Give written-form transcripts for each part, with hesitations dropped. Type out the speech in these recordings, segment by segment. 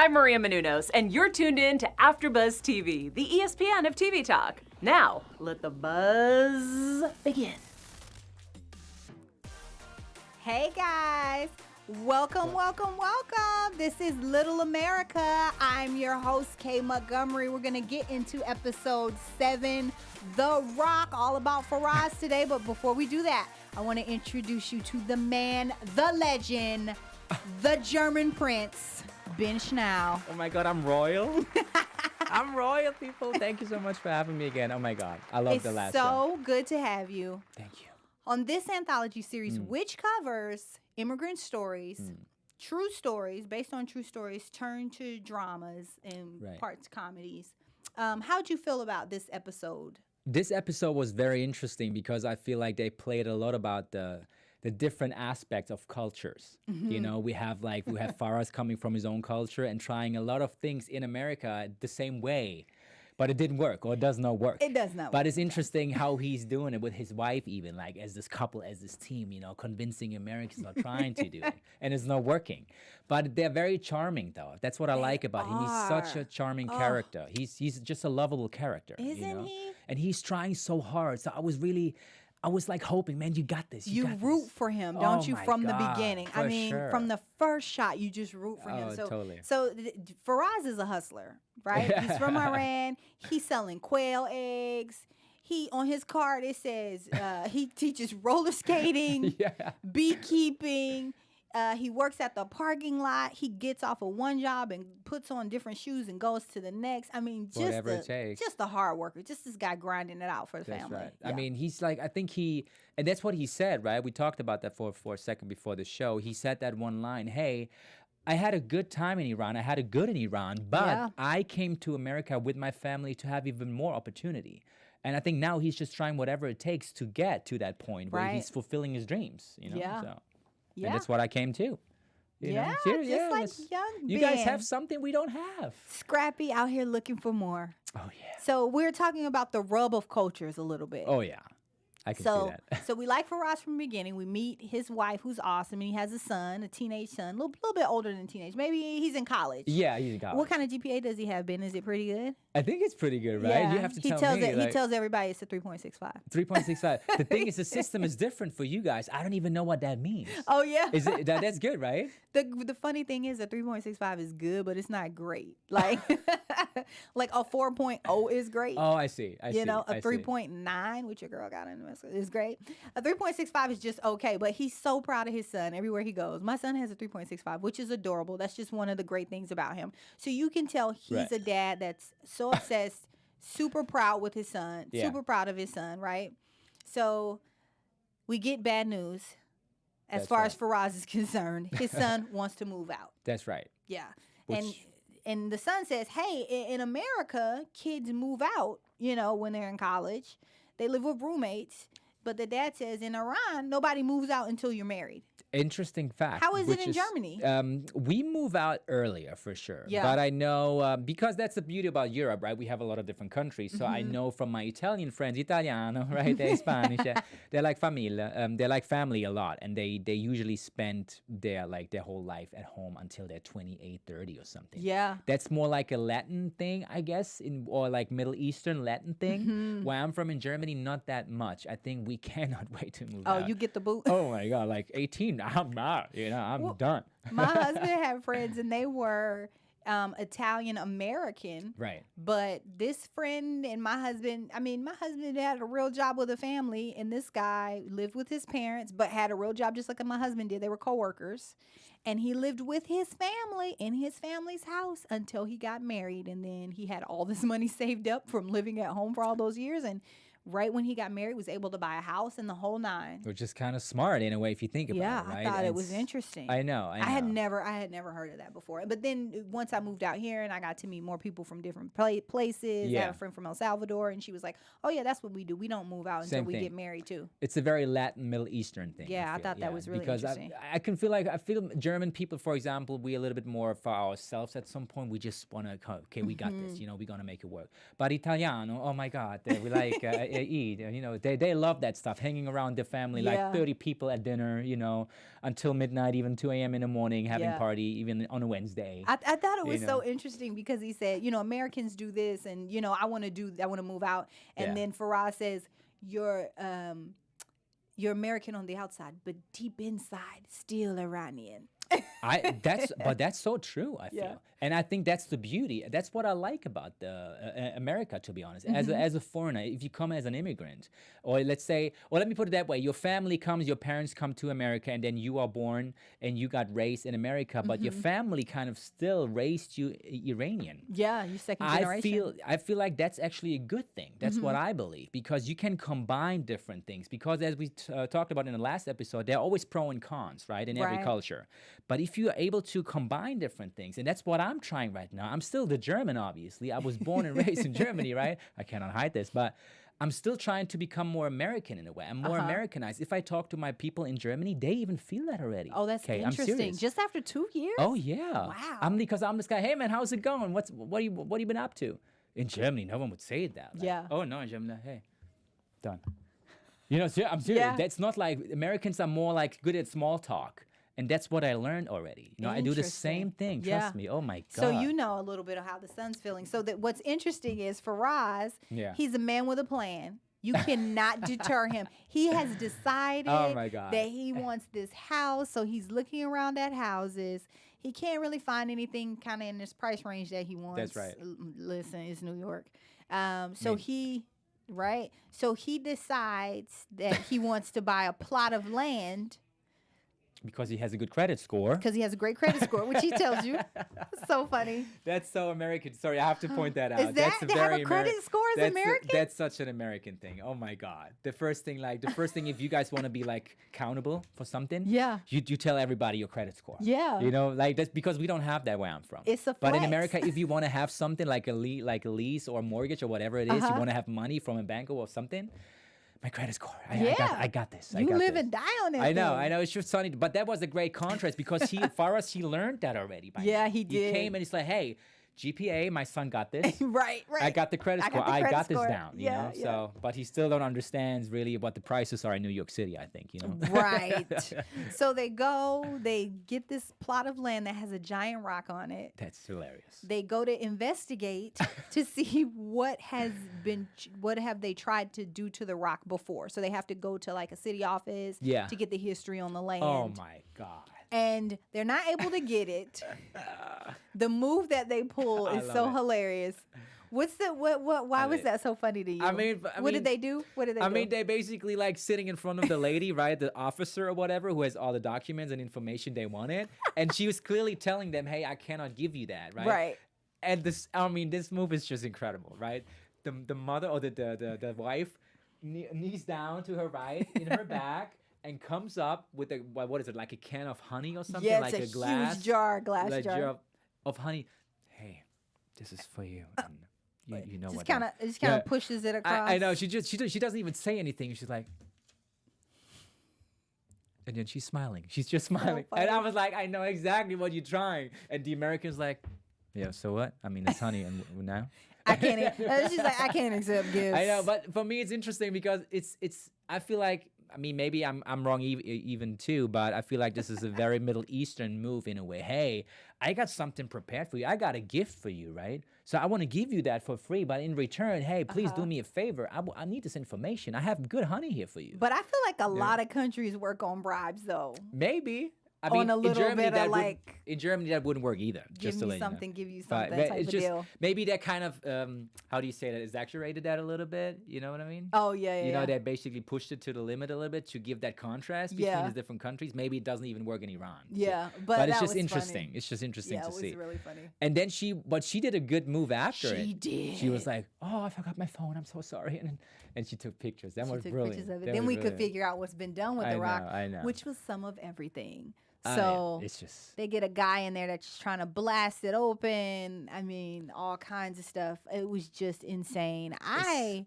I'm Maria Menounos, and you're tuned in to AfterBuzz TV, the ESPN of TV talk. Now, let the buzz begin. Hey guys, welcome. This is Little America. I'm your host, Kay Montgomery. We're gonna get into episode 7, The Rock, all about Faraz today. But before we do that, I want to introduce you to the man, the legend, the German prince, Ben Schnau. Oh my God, I'm royal. I'm royal, people. Thank you so much for having me again. Oh my God, I love the last It's one. so good to have you. Thank you. On this anthology series, which covers immigrant stories, true stories, based on true stories, turned to dramas and parts comedies. How'd you feel about this episode? This episode was very interesting because I feel like they played a lot about the different aspects of cultures. You know, we have Faraz coming from his own culture and trying a lot of things in America the same way. But it didn't work, or it does not work. It does not But work. it's interesting how he's doing it with his wife, even, like, as this couple, as this team, you know, convincing Americans are trying to do it. And it's not working. But they're very charming, though. That's what I like about him. He's such a charming character. He's just a lovable character. Isn't he? And he's trying so hard. So I was like hoping, man, you got this. You got root this. for him, don't you, my from the God, beginning? for I mean, sure. from the first shot, you just root for him. Oh, totally. So Faraz is a hustler, right? He's from Iran. He's selling quail eggs. On his card, it says he teaches roller skating, beekeeping. He works at the parking lot. He gets off of one job and puts on different shoes and goes to the next. I mean, Whatever it takes. just a hard worker. Just this guy grinding it out for the That's family. right. Yeah. I mean, he's like, I think and that's what he said, right? We talked about that for a second before the show. He said that one line, hey, I had a good time in Iran. I had it good in Iran, but I came to America with my family to have even more opportunity. And I think now he's just trying whatever it takes to get to that point where he's fulfilling his dreams, you know? Yeah. So. Yeah. And that's what I came to. You know? Just like young You Ben. guys have something we don't have. Scrappy out here looking for more. Oh, yeah. So we're talking about the rub of cultures a little bit. Oh, yeah. I can see that. So we like Faraz from the beginning. We meet his wife, who's awesome, and he has a son, a teenage son, a little bit older than teenage. Maybe he's in college. Yeah, he's in college. What kind of GPA does he have, Ben? Is it pretty good? I think it's pretty good, right? Yeah. You have to he tell tells me. He tells everybody it's a 3.65. 3.65. The thing is, the system is different for you guys. I don't even know what that means. Oh, yeah? Is it that's good, right? The funny thing is that 3.65 is good, but it's not great. Like, like a 4.0 is great. Oh, I see. You know, a 3.9, which your girl got in the mess, is great. A 3.65 is just okay, but he's so proud of his son everywhere he goes. My son has a 3.65, which is adorable. That's just one of the great things about him. So you can tell he's a dad that's so obsessed, super proud with his son, super proud of his son, right? So we get bad news as far as Faraz is concerned. His son wants to move out. That's right. Yeah. And the son says, hey, in America, kids move out, you know, when they're in college. They live with roommates. But the dad says in Iran, nobody moves out until you're married. Interesting fact. How is it in Germany? We move out earlier for sure. Yeah. But I know, because that's the beauty about Europe, right? We have a lot of different countries. So I know from my Italian friends, Italiano, right? They're Spanish. They're like familia. They're like family a lot. And they usually spend their whole life at home until they're 28, 30 or something. Yeah. That's more like a Latin thing, I guess, or like Middle Eastern Latin thing. Where I'm from in Germany, not that much. I think we cannot wait to move out. Oh, you get the boot? Oh my God, like 18, I'm out, I'm done. My husband had friends and they were Italian American. Right. But this friend and my husband had a real job with a family, and this guy lived with his parents, but had a real job just like my husband did. They were coworkers. And he lived with his family in his family's house until he got married. And then he had all this money saved up from living at home for all those years. And right when he got married, was able to buy a house and the whole nine. Which is kind of smart in a way if you think about it, right? I thought it was interesting. I know. I had never heard of that before. But then once I moved out here and I got to meet more people from different places, I had a friend from El Salvador, and she was like, "Oh yeah, that's what we do. We don't move out until we get married too." It's a very Latin, Middle Eastern thing. Yeah, I thought that was really interesting. Because I feel German people, for example, we a little bit more for ourselves at some point. We just want to, okay, we got this. We're gonna make it work. But Italiano, oh my God, we like. they eat. You know, they love that stuff, hanging around their family, Yeah. like 30 people at dinner, you know, until midnight, even 2 a.m. in the morning, having Yeah. party, even on a Wednesday. I thought it was You so know. interesting because he said, you know, Americans do this, and you know, I want to move out, and Yeah. then Faraz says, you're American on the outside, but deep inside, still Iranian. But that's so true. I feel, Yeah. and I think that's the beauty. That's what I like about the America, to be honest. Mm-hmm. As a foreigner, if you come as an immigrant, or let's say, or let me put it that way: your family comes, your parents come to America, and then you are born and you got raised in America, but your family kind of still raised you Iranian. Yeah, you second generation. I feel like that's actually a good thing. That's what I believe, because you can combine different things. Because as we talked about in the last episode, there are always pro and cons, right, in every Right. culture. But if you are able to combine different things, and that's what I'm trying right now. I'm still the German, obviously. I was born and raised in Germany, right? I cannot hide this, but I'm still trying to become more American in a way. I'm more Americanized. If I talk to my people in Germany, they even feel that already. Oh, that's I'm interesting. serious. Just after 2 years? Oh yeah. Wow. Because I'm this guy. Hey man, how's it going? What you been up to? In Germany, no one would say that. Like, Yeah. Oh no, in Germany, hey, done. You know, I'm serious. Yeah. That's not like Americans are more like good at small talk, and that's what I learned already. You know, I do the same thing. Yeah. Trust me. Oh my god. So you know a little bit of how the son's feeling. So that what's interesting is Faraz, Yeah. he's a man with a plan. You cannot deter him. He has decided Oh my God. that he wants this house, so he's looking around at houses. He can't really find anything kind of in this price range that he wants. That's right. Listen, it's New York. So he decides that he wants to buy a plot of land Because he has a good credit score. because he has a great credit score, which he tells you. So funny. That's so American. Sorry, I have to point that out. Is that That's to have a credit score is American? That's such an American thing. Oh my God. The first thing, if you guys want to be like accountable for something, Yeah. you tell everybody your credit score. Yeah. You know, like that's because we don't have that where I'm from. It's a But in flex. America, if you want to have something like a lease or a mortgage or whatever it is, you want to have money from a bank or something. My credit score. I got this. I You got live this. and die on that I know, thing. I know. It's just funny, but that was a great contrast because Faraz, he learned that already. By Yeah, now. he He did. came and he's like, "Hey, GPA, my son got this. Right. I got the credit score. I got this down. You Yeah, know." yeah. So, but he still don't understand really what the prices are in New York City. I think you know. Right. So they get this plot of land that has a giant rock on it. That's hilarious. They go to investigate to see what have they tried to do to the rock before. So they have to go to like a city office Yeah. to get the history on the land. Oh my God. And they're not able to get it. The move that they pull is love so it. hilarious. Why was that so funny to you? I mean, what did they do? What did they do? I mean, they basically like sitting in front of the lady, right, the officer or whatever, who has all the documents and information they wanted, and she was clearly telling them, "Hey, I cannot give you that," right? Right. And this move is just incredible, right? The mother or the wife knees down to her right in her back. And comes up with what is it, like a can of honey or something, Yeah, like it's a a glass, huge jar, glass like jar. of honey. Hey, this is for you. And you know Just what? kind of Yeah. pushes it across. I know. She doesn't even say anything. She's like, and then she's smiling. She's just smiling. And I funny. was like, I know exactly what you're trying. And the American's like, yeah, so what? I mean, it's honey, and now. I can't. She's like, I can't accept gifts. I know, but for me, it's interesting because it's. I feel like, I mean, maybe I'm wrong even too, but I feel like this is a very Middle Eastern move in a way. Hey, I got something prepared for you. I got a gift for you, right? So I want to give you that for free, but in return, hey, please do me a favor. I need this information. I have good honey here for you. But I feel like a lot of countries work on bribes, though. Maybe. I On mean, a little in Germany, bit of, that like, in Germany that wouldn't work either. Give Just to me let you know. something, give you But something type it's of just deal. maybe that kind of how do you say that? Exaggerated that a little bit. You know what I mean? Oh yeah, yeah. You know, yeah. they basically pushed it to the limit a little bit to give that contrast between Yeah. these different countries. Maybe it doesn't even work in Iran. So- Yeah, but but it's that just was interesting. funny. It's just interesting Yeah, to it was see. really funny. And then she did a good move after it. She did. She was like, "Oh, I forgot my phone. I'm so sorry." And she took pictures. That She was took brilliant. pictures of it. That Then was we could brilliant. figure out what's been done with I the rock, know, I know. which was some of everything. I- So it's just they get a guy in there that's trying to blast it open. I mean, all kinds of stuff. It was just insane. I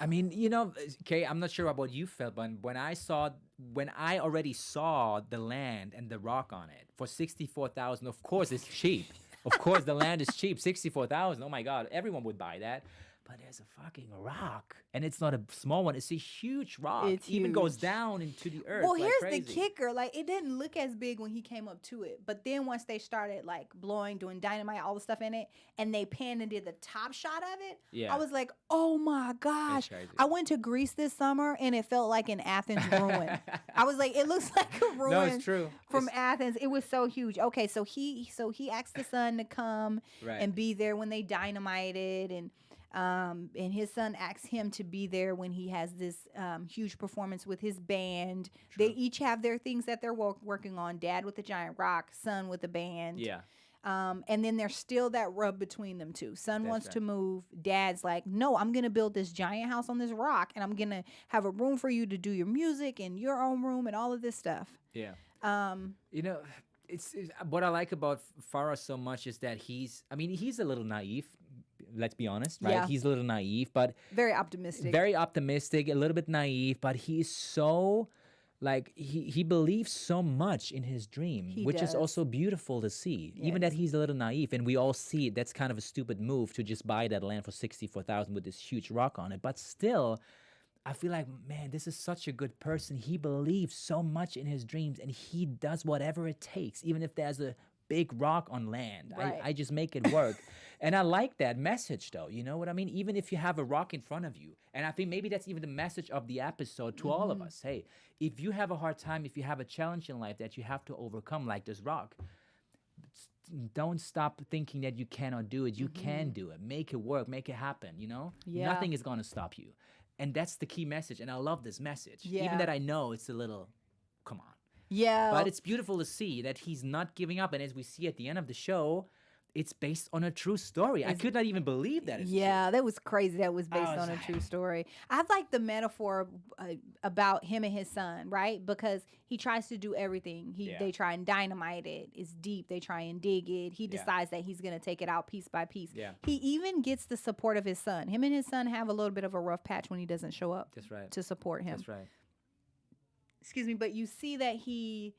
mean, you know, okay, I'm not sure about what you felt, but when I already saw the land and the rock on it for 64,000, of course it's cheap. Of course the land is cheap, 64,000. Oh my God, everyone would buy that. but there's a fucking rock, and it's not a small one; it's a huge rock. It's even goes huge. down into the earth. Well, like here's crazy. the kicker. Like, it didn't look as big when he came up to it. But then once they started, like, blowing, doing dynamite, all the stuff in it, and they panned and did the top shot of it, Yeah. I was like, oh, my gosh. crazy. I went to Greece this summer, and it felt like an Athens ruin. I was like, it looks like a ruin. No, it's true. From Athens. It was so huge. Okay, so he asked the son to come Right. and be there when they dynamited, and his son asked him to be there when he has this huge performance with his band. True. They each have their things that they're working on. Dad with the giant rock, son with the band. Yeah. And then there's still that rub between them two. Son That's wants right. to move. Dad's like, no, I'm going to build this giant house on this rock, and I'm going to have a room for you to do your music and your own room and all of this stuff. Yeah. You know, it's what I like about Faraz so much is that he's a little naive. Let's be honest, right? Yeah. He's a little naive, but Very optimistic. very optimistic, a little bit naive, but he's so like he believes so much in his dream, He which is does. also beautiful to see. Even that Yes. he's a little naive, and we all see it. That's kind of a stupid move to just buy that land for 64,000 with this huge rock on it. But still, I feel like, man, this is such a good person. He believes so much in his dreams, and he does whatever it takes, even if there's a big rock on land. Right. I just make it work. And I like that message, though. You know what I mean? Even if you have a rock in front of you. And I think maybe that's even the message of the episode to all of us. Hey, if you have a hard time, if you have a challenge in life that you have to overcome, like this rock, don't stop thinking that you cannot do it. You can do it. Make it work. Make it happen, you know? Yeah. Nothing is going to stop you. And that's the key message. And I love this message. Yeah. Even that I know it's a little, come on. Yeah. But it's beautiful to see that he's not giving up. And as we see at the end of the show, it's based on a true story. I could not even believe that. It's Yeah, that was crazy. That was based was on a like- true story. I like the metaphor about him and his son, right? Because he tries to do everything. Yeah. They try and dynamite it. It's deep. They try and dig it. He Yeah. decides that he's going to take it out piece by piece. Yeah. He even gets the support of his son. Him and his son have a little bit of a rough patch when he doesn't show up That's right. to support him. That's right. Excuse me, but you see that he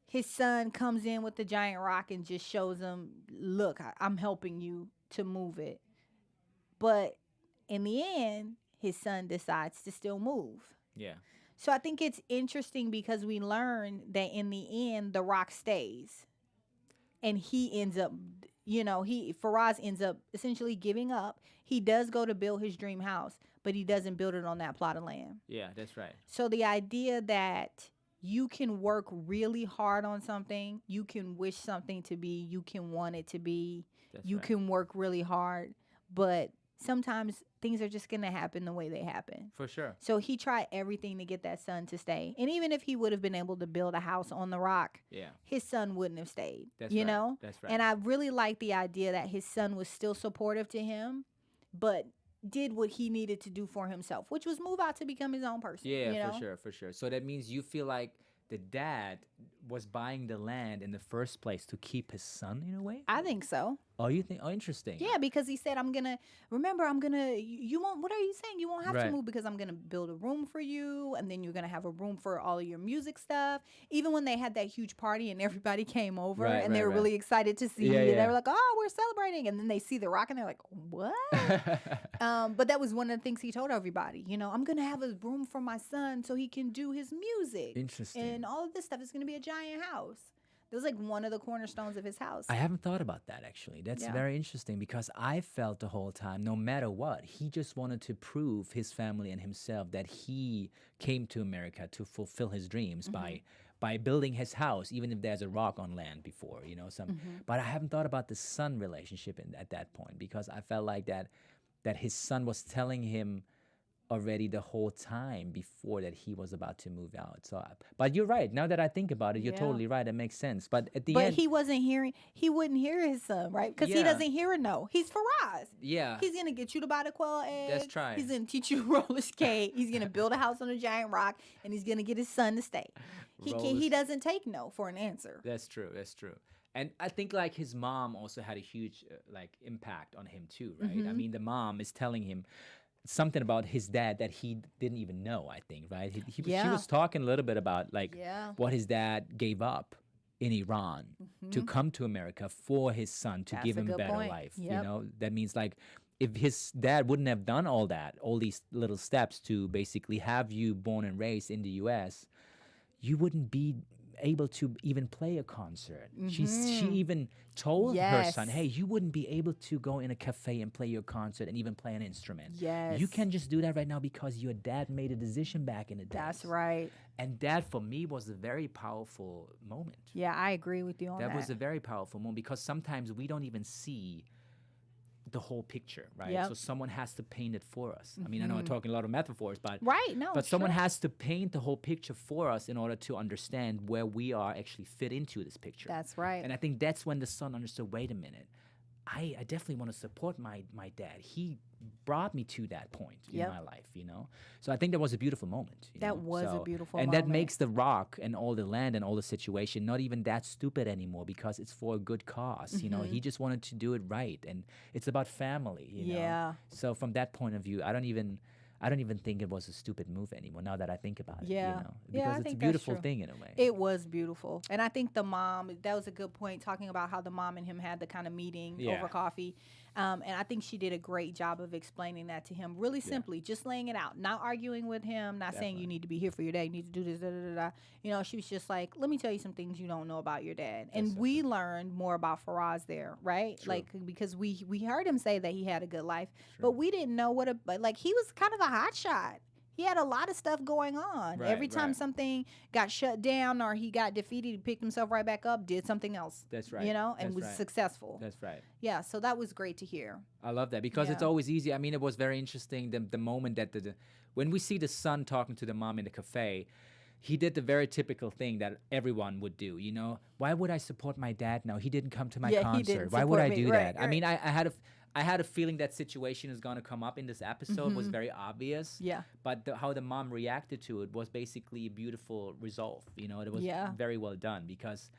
his son comes in with the giant rock and just shows him, look, I'm helping you to move it. But in the end, his son decides to still move. Yeah. So I think it's interesting because we learn that in the end, the rock stays. And he ends up, Faraz ends up essentially giving up. He does go to build his dream house, but he doesn't build it on that plot of land. Yeah, that's right. So the idea that you can work really hard on something, you can wish something to be, you can want it to be, That's you right. can work really hard, but sometimes things are just going to happen the way they happen. For sure. So he tried everything to get that son to stay. And even if he would have been able to build a house on the rock, Yeah. his son wouldn't have stayed, That's you right. know? That's right. And I really like the idea that his son was still supportive to him, but did what he needed to do for himself, which was move out to become his own person. Yeah, you know? for sure. So that means you feel like the dad was buying the land in the first place to keep his son in a way? I think so. Oh, you think? Oh, interesting. Yeah, because he said, you won't, what are you saying? You won't have to Right. move because I'm going to build a room for you. And then you're going to have a room for all of your music stuff. Even when they had that huge party and everybody came over Right, and they were right. really excited to see Yeah, you. They yeah. were like, oh, we're celebrating. And then they see the rock and they're like, what? But that was one of the things he told everybody. I'm going to have a room for my son so he can do his music. Interesting. And all of this stuff is going to be a giant house. It was like one of the cornerstones of his house. I haven't thought about that actually. That's Yeah. very interesting because I felt the whole time, no matter what, he just wanted to prove his family and himself that he came to America to fulfill his dreams by building his house, even if there's a rock on land before, But I haven't thought about the son relationship at that point because I felt like that his son was telling him already the whole time before that he was about to move out. So, but you're right. Now that I think about it, you're Yeah. totally right. It makes sense. But at the But end, he wouldn't hear his son, right? Because he Yeah. doesn't hear a no. He's Faraz. yeah, He's gonna get you to buy the quail eggs. That's right. He's gonna teach you to roller skate. He's gonna build a house on a giant rock, and he's gonna get his son to stay. He doesn't take no for an answer. That's true. That's true. And I think like his mom also had a huge impact on him too, right? I mean, the mom is telling him something about his dad that he didn't even know. I think, right? She Yeah. was talking a little bit about Yeah. what his dad gave up in Iran to come to America for his son to That's give a him a good better point. life. You Yep. know, that means like if his dad wouldn't have done all that, all these little steps to basically have you born and raised in the US, you wouldn't be able to even play a concert. She even told her son, Yes. hey, you wouldn't be able to go in a cafe and play your concert and even play an instrument. Yes. You can just do that right now because your dad made a decision back in the day. That's right. And that for me was a very powerful moment. Yeah, I agree with you on that. That was a very powerful moment because sometimes we don't even see the whole picture, right? Yep. So someone has to paint it for us. I mean, I know I'm talking a lot of metaphors, but Right, no, but someone sure. has to paint the whole picture for us in order to understand where we are actually fit into this picture. That's right. And I think that's when the son understood, wait a minute, I definitely want to support my dad. He brought me to that point in Yep. my life, you know? So I think that was a beautiful moment. You That know? was a So- beautiful and moment. that makes the rock and all the land and all the situation not even that stupid anymore because it's for a good cause. You know, he just wanted to do it right. And it's about family, you know? Yeah. So from that point of view, I don't even think it was a stupid move anymore now that I think about it. Yeah. You know? Yeah, Because I it's a think that's beautiful true. thing in a way. It was beautiful. And I think the mom, that was a good point, talking about how the mom and him had the kind of meeting Yeah. over coffee. And I think she did a great job of explaining that to him really simply, just laying it out, not arguing with him, not saying you need to be here for your dad, you need to do this, da, da, da, da. You know, she was just like, let me tell you some things you don't know about your dad. And so we learned more about Faraz there, right? True. Like, because we heard him say that he had a good life, but we didn't know like, he was kind of a hot shot. He had a lot of stuff going on. Right, Every time right. something got shut down or he got defeated, he picked himself right back up, did something else. That's right. You know, and That's was right. successful. That's right. Yeah, so that was great to hear. I love that because it's Yeah. always easy. I mean, it was very interesting the moment that when we see the son talking to the mom in the cafe, he did the very typical thing that everyone would do. You know, why would I support my dad now? He didn't come to my Yeah, he concert. didn't Why would support I me. do Right, that? I mean, I had a feeling that situation is going to come up in this episode was very obvious. Yeah. But how the mom reacted to it was basically a beautiful resolve. You know, it was Yeah. very well done because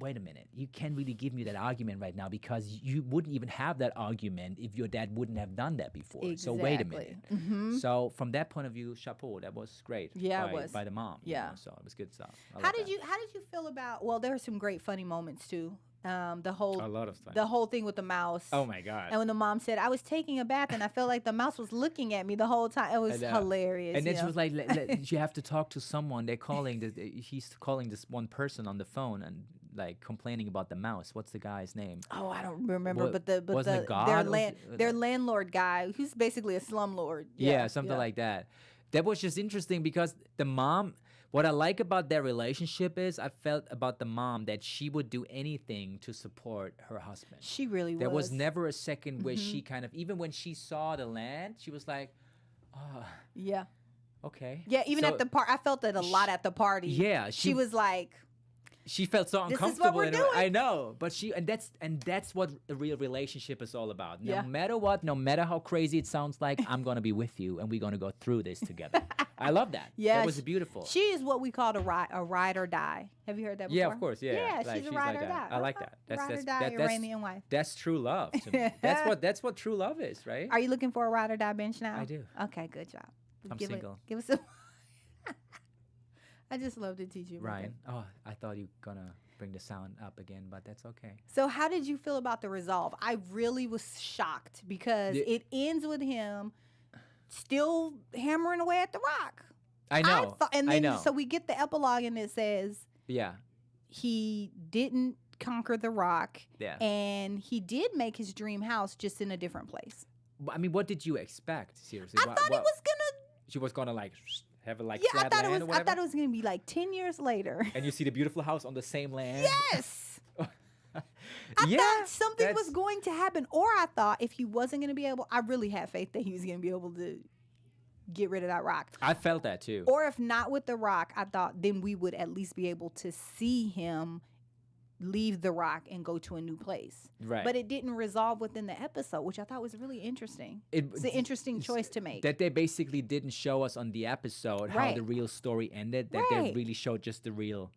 wait a minute, you can't really give me that argument right now because you wouldn't even have that argument if your dad wouldn't have done that before. So wait a minute. Exactly. So from that point of view, chapeau, that was great. Yeah, it by, was. by the mom. you Yeah. know, so it was good stuff. I How love did that. you feel about? Well, there were some great funny moments too. A lot of time. The whole thing with the mouse. Oh my God. And when the mom said, I was taking a bath and I felt like the mouse was looking at me the whole time. It was And, uh, hilarious. And then you she know? was like, you have to talk to someone. They're calling he's calling this one person on the phone and like complaining about the mouse. What's the guy's name? Oh, I don't remember, What- but wasn't it God? their landlord guy, who's basically a slumlord. Yeah, something like that. That was just interesting because the mom, what I like about their relationship is I felt about the mom that she would do anything to support her husband. She really There was. was never a second where she kind of, even when she saw the land, she was like, oh, Yeah. okay. Yeah, even So at the part, I felt that a lot at the party. Yeah, She she- was like, She felt so This is what uncomfortable. we're in a way. doing. I know, but that's what a real relationship is all about. No Yeah. matter what, no matter how crazy it sounds like, I'm gonna be with you, and we're gonna go through this together. I love that. yeah. That was beautiful. She is what we call a ride or die. Have you heard that before? Yeah, of course. Yeah, Yeah, like, she's a like ride or die. that. I like that. Ride or die Iranian wife. That's true love to me. That's what true love is, right? Are you looking for a ride or die bench now? I do. Okay, good job. I'm give single. Give us a. I just love to teach you. about Ryan. that. Oh, I thought you were gonna bring the sound up again, but that's okay. So, how did you feel about the resolve? I really was shocked because Yeah. it ends with him still hammering away at the rock. I know. And I then know. so we get the epilogue and it says Yeah. he didn't conquer the rock. Yeah. And he did make his dream house just in a different place. I mean, what did you expect? Seriously. I thought he was gonna. She was gonna like have a like Yeah, flat I thought it land was. or I whatever. thought it was gonna be like 10 years later. And you see the beautiful house on the same land. Yes. I Yeah, thought something was that's- going to happen, or I thought if he wasn't going to be able, I really had faith that he was going to be able to get rid of that rock. I felt that too. Or if not with the rock, I thought then we would at least be able to see him leave the rock and go to a new place. Right. But it didn't resolve within the episode, which I thought was really interesting. It- It's an interesting choice to make. That they basically didn't show us on the episode how Right. the real story ended. That they Right. really showed just the real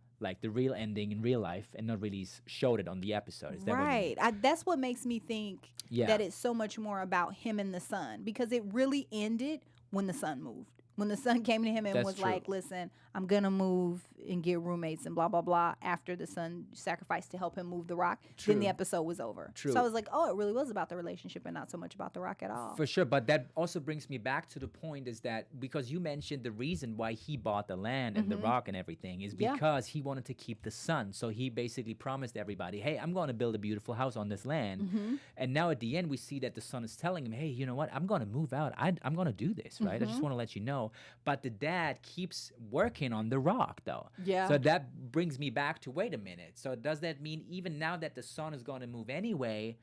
ending in real life, and not really showed it on the episode. Is that what you mean? Right. That's what makes me think Yeah. that it's so much more about him and the son, because it really ended when the son moved. When the son came to him and That's was true. like, listen, I'm going to move and get roommates and blah, blah, blah, after the son sacrificed to help him move the rock, then the True. episode was over. True. So I was like, oh, it really was about the relationship and not so much about the rock at all. For sure, but that also brings me back to the point is that because you mentioned the reason why he bought the land and the rock and everything is Yeah. because he wanted to keep the son. So he basically promised everybody, hey, I'm going to build a beautiful house on this land. And now at the end, we see that the son is telling him, hey, you know what? I'm going to move out. I'm going to do this, right? I just want to let you know. But the dad keeps working on the rock, though. Yeah. So that brings me back to, wait a minute. So does that mean even now that the son is going to move anyway,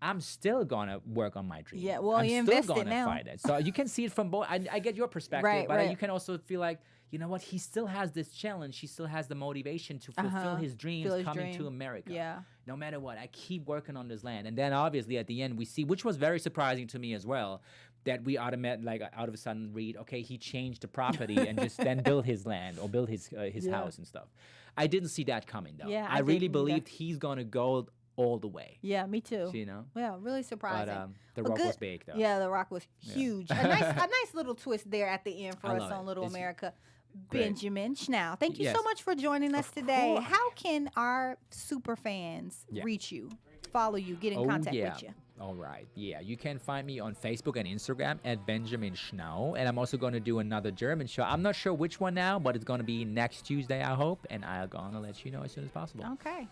I'm still gonna work on my dream. Yeah, well, I'm you still invested gonna now. fight it. So you can see it from both. I get your perspective, Right, but right. you can also feel like, you know what? He still has this challenge. He still has the motivation to fulfill his dreams Feel his coming to dream. America. Yeah. No matter what, I keep working on this land. And then obviously at the end we see, which was very surprising to me as well, that we automatically out of a sudden read, okay, he changed the property and just then built his land or built his house and stuff. I didn't see that coming though. Yeah, I I really didn't either. believed he's gonna go all the way. Yeah, me too. You know? Yeah, really surprising. But the A rock good- was big though. Yeah, the rock was huge. A nice little twist there at the end for I us love on it. Little It's America. great. Benjamin Schnau, thank you so Yes. much for joining us Of today. course. How can our super fans Yeah. reach you, follow you, get in contact with you? All right. Yeah, you can find me on Facebook and Instagram at Benjamin Schnau. And I'm also going to do another German show. I'm not sure which one now, but it's going to be next Tuesday, I hope. And I'm going to let you know as soon as possible. Okay.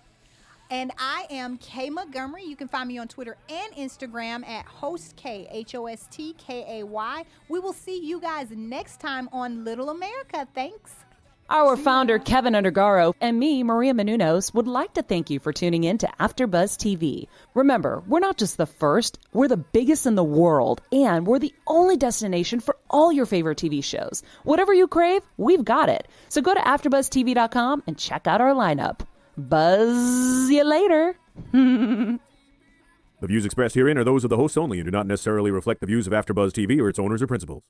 And I am Kay Montgomery. You can find me on Twitter and Instagram at HostK, HostKay. We will see you guys next time on Little America. Thanks. Our founder, Keven Undergaro, and me, Maria Menounos, would like to thank you for tuning in to AfterBuzz TV. Remember, we're not just the first, we're the biggest in the world, and we're the only destination for all your favorite TV shows. Whatever you crave, we've got it. So go to AfterBuzzTV.com and check out our lineup. Buzz you later. The views expressed herein are those of the hosts only and do not necessarily reflect the views of AfterBuzz TV or its owners or principals.